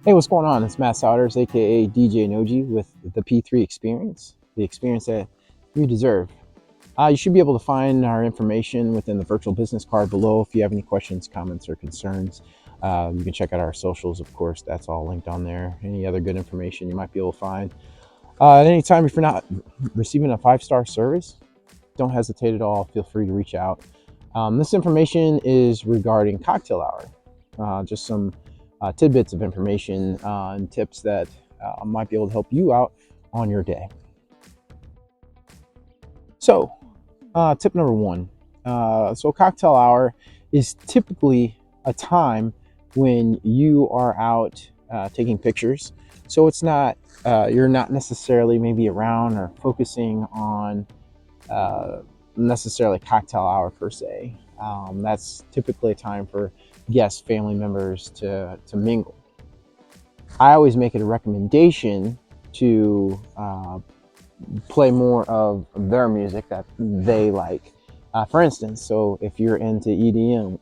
Hey, what's going on? It's Matt Souders, aka DJ Noji, with the P3 Experience, the experience that you deserve. You should be able to find our information within the virtual business card below. If you have any questions, comments, or concerns, you can check out our socials, of course. That's all linked on there. Any other good information you might be able to find. At any time, if you're not receiving a 5-star service, don't hesitate at all. Feel free to reach out. This information is regarding cocktail hour. Just some tidbits of information and tips that might be able to help you out on your day. So, tip number one. So, cocktail hour is typically a time when you are out taking pictures. So, it's not, you're not necessarily maybe around or focusing on necessarily cocktail hour per se. That's typically a time for guests, family members to mingle. I always make it a recommendation to play more of their music that they like. For instance, so if you're into EDM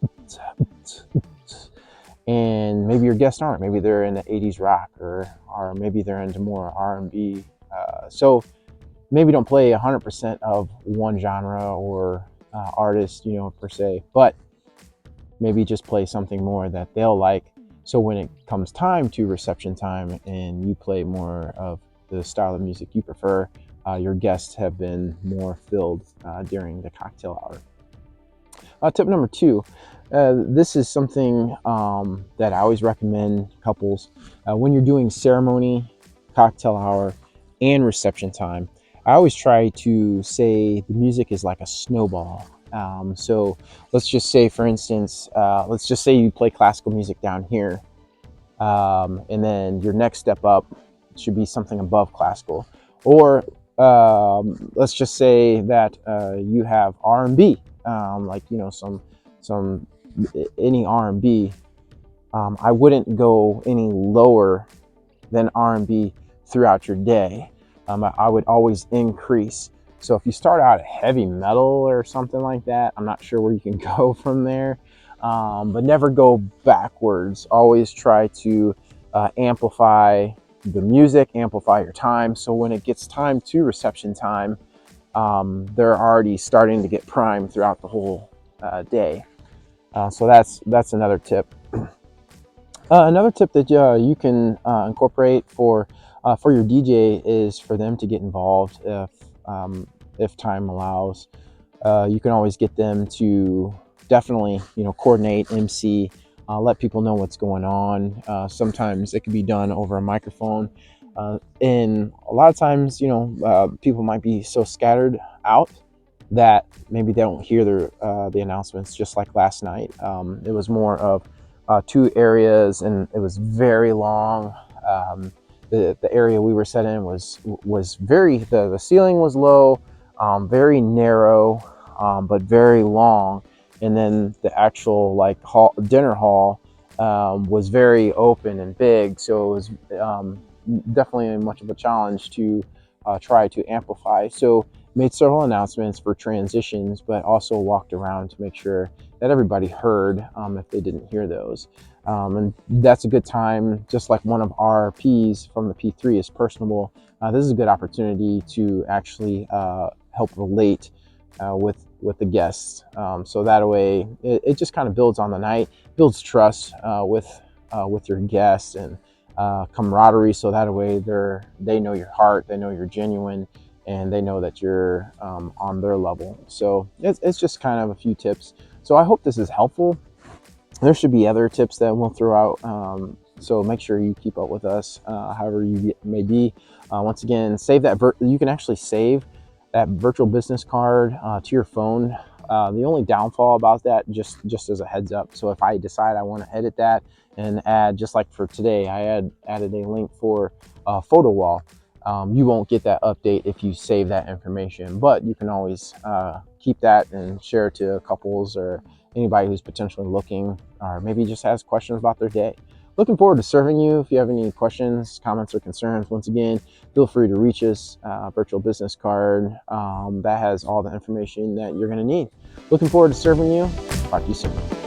and maybe your guests aren't, maybe they're into 80s rock or maybe they're into more R&B. So maybe don't play 100% of one genre or artist, per se, but maybe just play something more that they'll like. So when it comes time to reception time and you play more of the style of music you prefer, your guests have been more filled during the cocktail hour. Tip number two, this is something that I always recommend couples when you're doing ceremony, cocktail hour, and reception time. I always try to say the music is like a snowball. So let's just say, for instance, let's just say you play classical music down here, and then your next step up should be something above classical. Or let's just say that you have R&B, like some any R&B. I wouldn't go any lower than R&B throughout your day. I would always increase. So if you start out at heavy metal or something like that, I'm not sure where you can go from there, but never go backwards. Always try to amplify the music, amplify your time. So when it gets time to reception time, they're already starting to get primed throughout the whole day. So that's another tip. Another tip that you can incorporate for your DJ is for them to get involved if time allows. You can always get them to definitely coordinate, MC, let people know what's going on. Sometimes it can be done over a microphone, and a lot of times people might be so scattered out that maybe they don't hear the announcements. Just like last night, it was more of two areas, and it was very long. The area we were set in was very, the ceiling was low, very narrow, but very long, and then the actual dinner hall was very open and big. So it was definitely much of a challenge to try to amplify. So made several announcements for transitions, but also walked around to make sure that everybody heard if they didn't hear those. And that's a good time, just like one of our P's from the P3 is personable. This is a good opportunity to actually help relate with the guests. So that way it just kind of builds on the night, builds trust with your guests, and camaraderie. So that way they know your heart, they know you're genuine, and they know that you're on their level. So it's just kind of a few tips. So I hope this is helpful. There should be other tips that we'll throw out. So make sure you keep up with us, however you may be. Once again, save that. You can actually save that virtual business card to your phone. The only downfall about that, just as a heads up, so if I decide I want to edit that and add, just like for today, I added a link for a photo wall. You won't get that update if you save that information, but you can always keep that and share it to couples or anybody who's potentially looking, or maybe just has questions about their day. Looking forward to serving you. If you have any questions, comments, or concerns, once again, feel free to reach us. Virtual business card that has all the information that you're going to need. Looking forward to serving you. Talk to you soon.